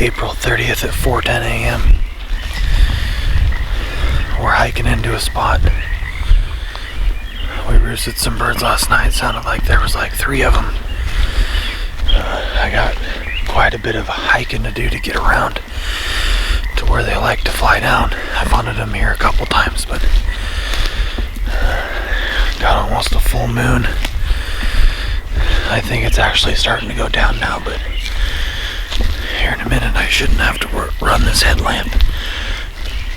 April 30th at 4:10 a.m. We're hiking into a spot. We roosted some birds last night. Sounded like there was like 3 of them. I got quite a bit of hiking to do to get around to where they like to fly down. I've hunted them here a couple times, but got almost a full moon. I think it's actually starting to go down now, but here in a minute I shouldn't have to run this headlamp.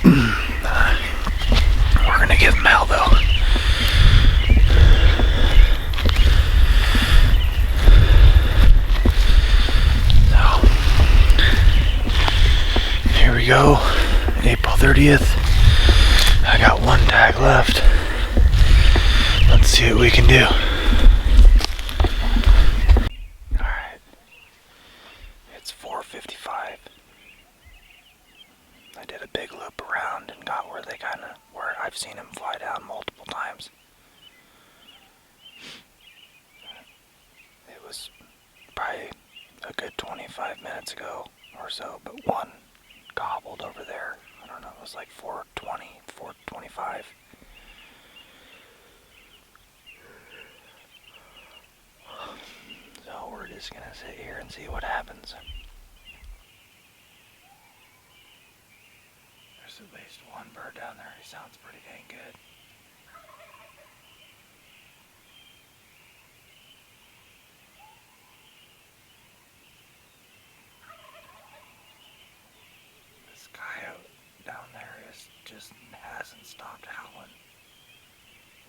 We're gonna give them hell though. So, here we go, April 30th. I got 1 tag left. Let's see what we can do. Alright. It's 4:55. I did a big loop around and got where I've seen them fly down multiple times. It was probably a good 25 minutes ago or so, but one gobbled over there. I don't know, it was like 4:20, 4:25. So we're just gonna sit here and see what happens. There's at least one bird down there. He sounds pretty dang good. This coyote down there hasn't stopped howling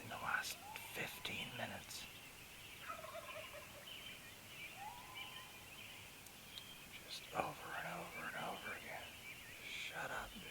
in the last 15 minutes. Just over and over and over again. Shut up, dude.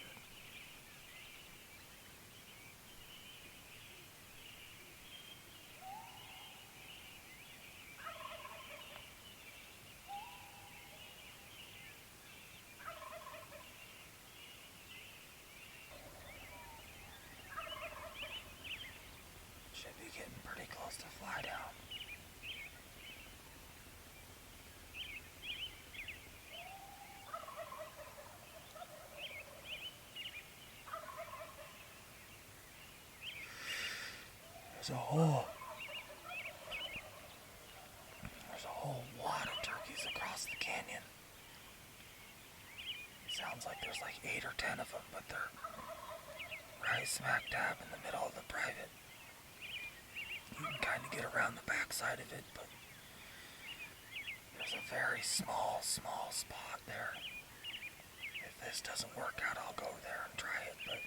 Should be getting pretty close to fly down. There's a whole lot of turkeys across the canyon. It sounds like there's like 8 or 10 of them, but they're right smack dab in the middle of the private. You can kind of get around the backside of it, but there's a very small spot there. If this doesn't work out, I'll go there and try it, but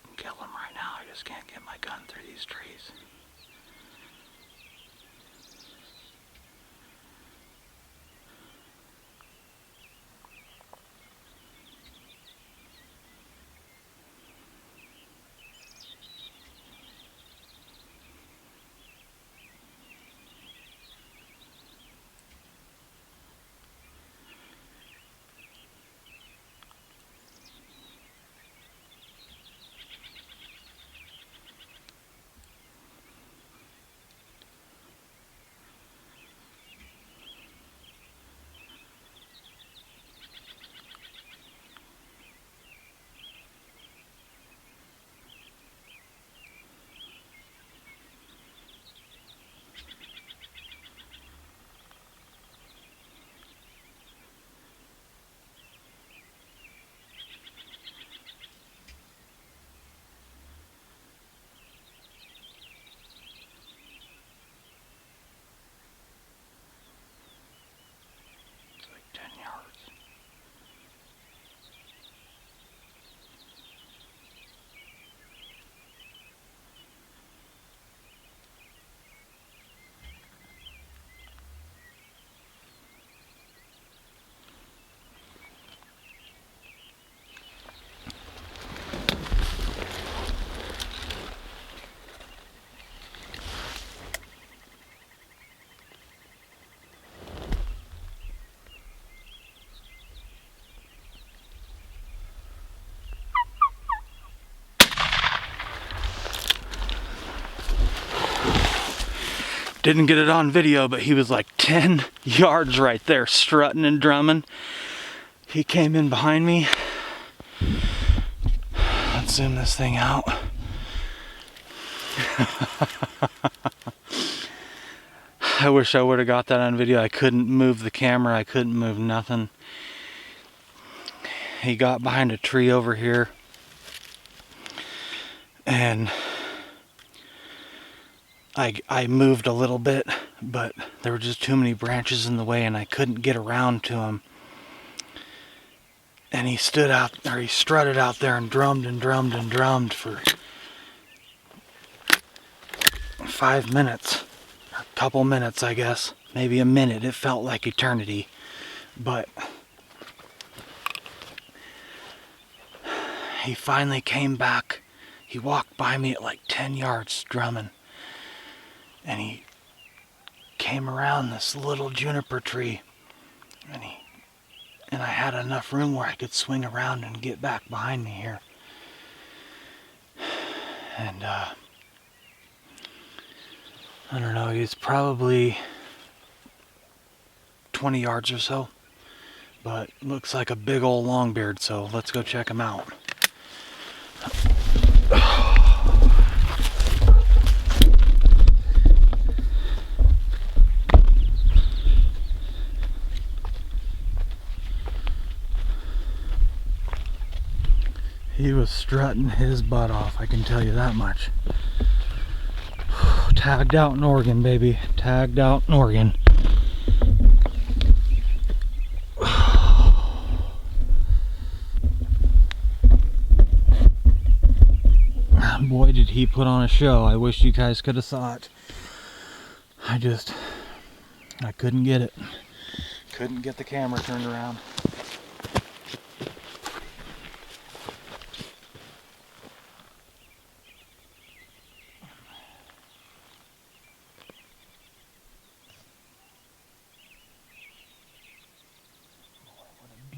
can kill him right now. I just can't get my gun through these trees. It's like 10 yards. Didn't get it on video, but he was like 10 yards right there, strutting and drumming. He came in behind me. Let's zoom this thing out. I wish I would have got that on video. I couldn't move the camera. I couldn't move nothing. He got behind a tree over here. And I moved a little bit, but there were just too many branches in the way and I couldn't get around to him. And he stood out, or he strutted out there and drummed and drummed and drummed for 5 minutes. A couple minutes, I guess. Maybe a minute. It felt like eternity. But he finally came back. He walked by me at like 10 yards drumming. And he came around this little juniper tree. And I had enough room where I could swing around and get back behind me here. And I don't know, he's probably 20 yards or so. But looks like a big old longbeard, so let's go check him out. He was strutting his butt off, I can tell you that much. Tagged out in Oregon, baby. Tagged out in Oregon. Boy, did he put on a show. I wish you guys could have saw it. I couldn't get it. Couldn't get the camera turned around.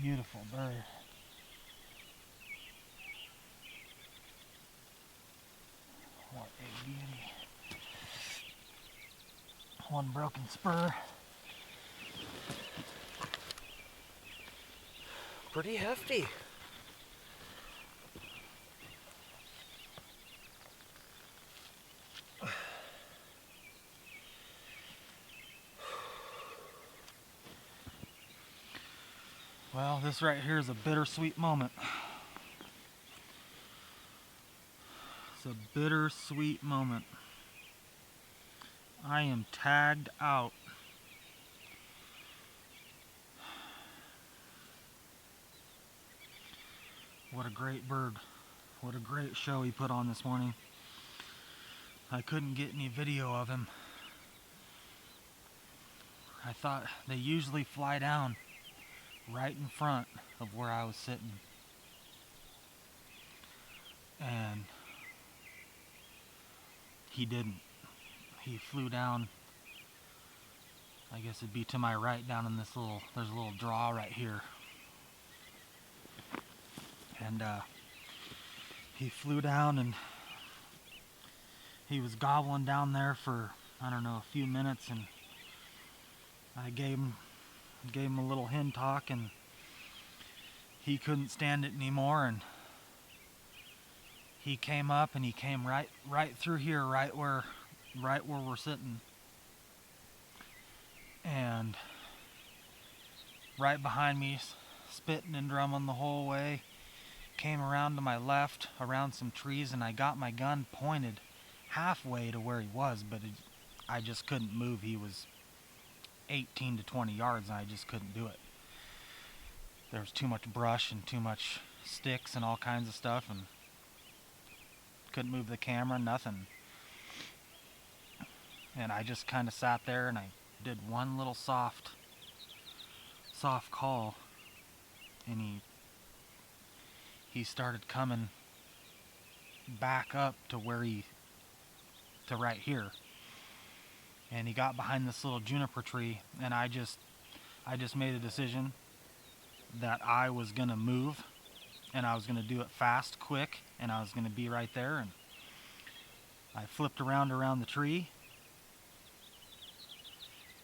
Beautiful bird. What a beauty. One broken spur. Pretty hefty. Well, this right here is a bittersweet moment. It's a bittersweet moment. I am tagged out. What a great bird. What a great show he put on this morning. I couldn't get any video of him. I thought they usually fly down right in front of where I was sitting. And he didn't. He flew down, I guess it'd be to my right, down in this there's a little draw right here. And he flew down and he was gobbling down there for, I don't know, a few minutes, and I gave him a little hen talk, and he couldn't stand it anymore, and he came up and he came right through here, right where we're sitting, and right behind me, spitting and drumming the whole way. Came around to my left, around some trees, and I got my gun pointed halfway to where he was, but I just couldn't move. He was 18 to 20 yards, and I just couldn't do it. There was too much brush and too much sticks and all kinds of stuff, and couldn't move the camera, nothing. And I just kind of sat there, and I did one little soft call, and he started coming back up to right here, and he got behind this little juniper tree, and I just made a decision that I was gonna move, and I was gonna do it fast, quick, and I was gonna be right there. And I flipped around the tree,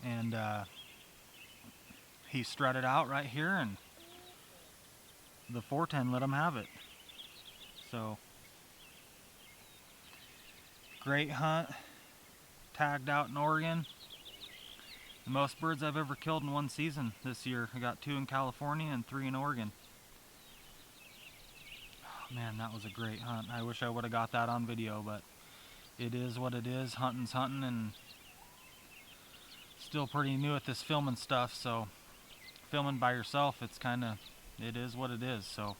and he strutted out right here, and the 410 let him have it. So, great hunt. Tagged out in Oregon. The most birds I've ever killed in one season this year. I got 2 in California and 3 in Oregon. Oh, man, that was a great hunt. I wish I would have got that on video, but it is what it is. Hunting's hunting, and still pretty new at this filming stuff, so filming by yourself, it is what it is. So,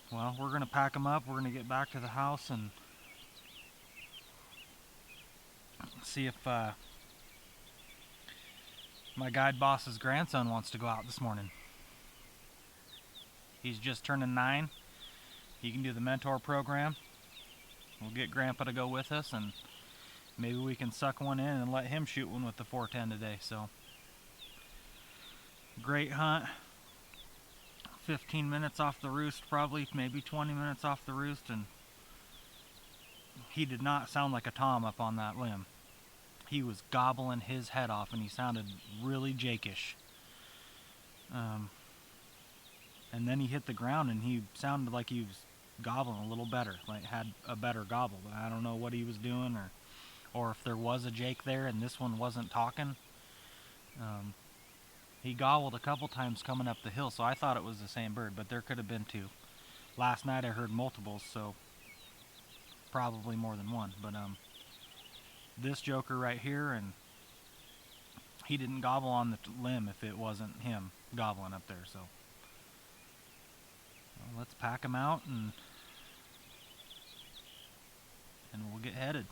well, we're gonna pack them up. We're gonna get back to the house and see if my guide boss's grandson wants to go out this morning. He's just turning 9. He can do the mentor program. We'll get Grandpa to go with us, and maybe we can suck one in and let him shoot one with the 410 today. So, great hunt. 15 minutes off the roost, probably, maybe 20 minutes off the roost, and he did not sound like a tom up on that limb. He was gobbling his head off, and he sounded really Jake-ish. And then he hit the ground, and he sounded like he was gobbling a little better, like had a better gobble. But I don't know what he was doing, or if there was a Jake there and this one wasn't talking. He gobbled a couple times coming up the hill, so I thought it was the same bird, but there could have been 2. Last night I heard multiples, so probably more than one. But this joker right here, and he didn't gobble on the limb if it wasn't him gobbling up there. So, well, let's pack him out and we'll get headed.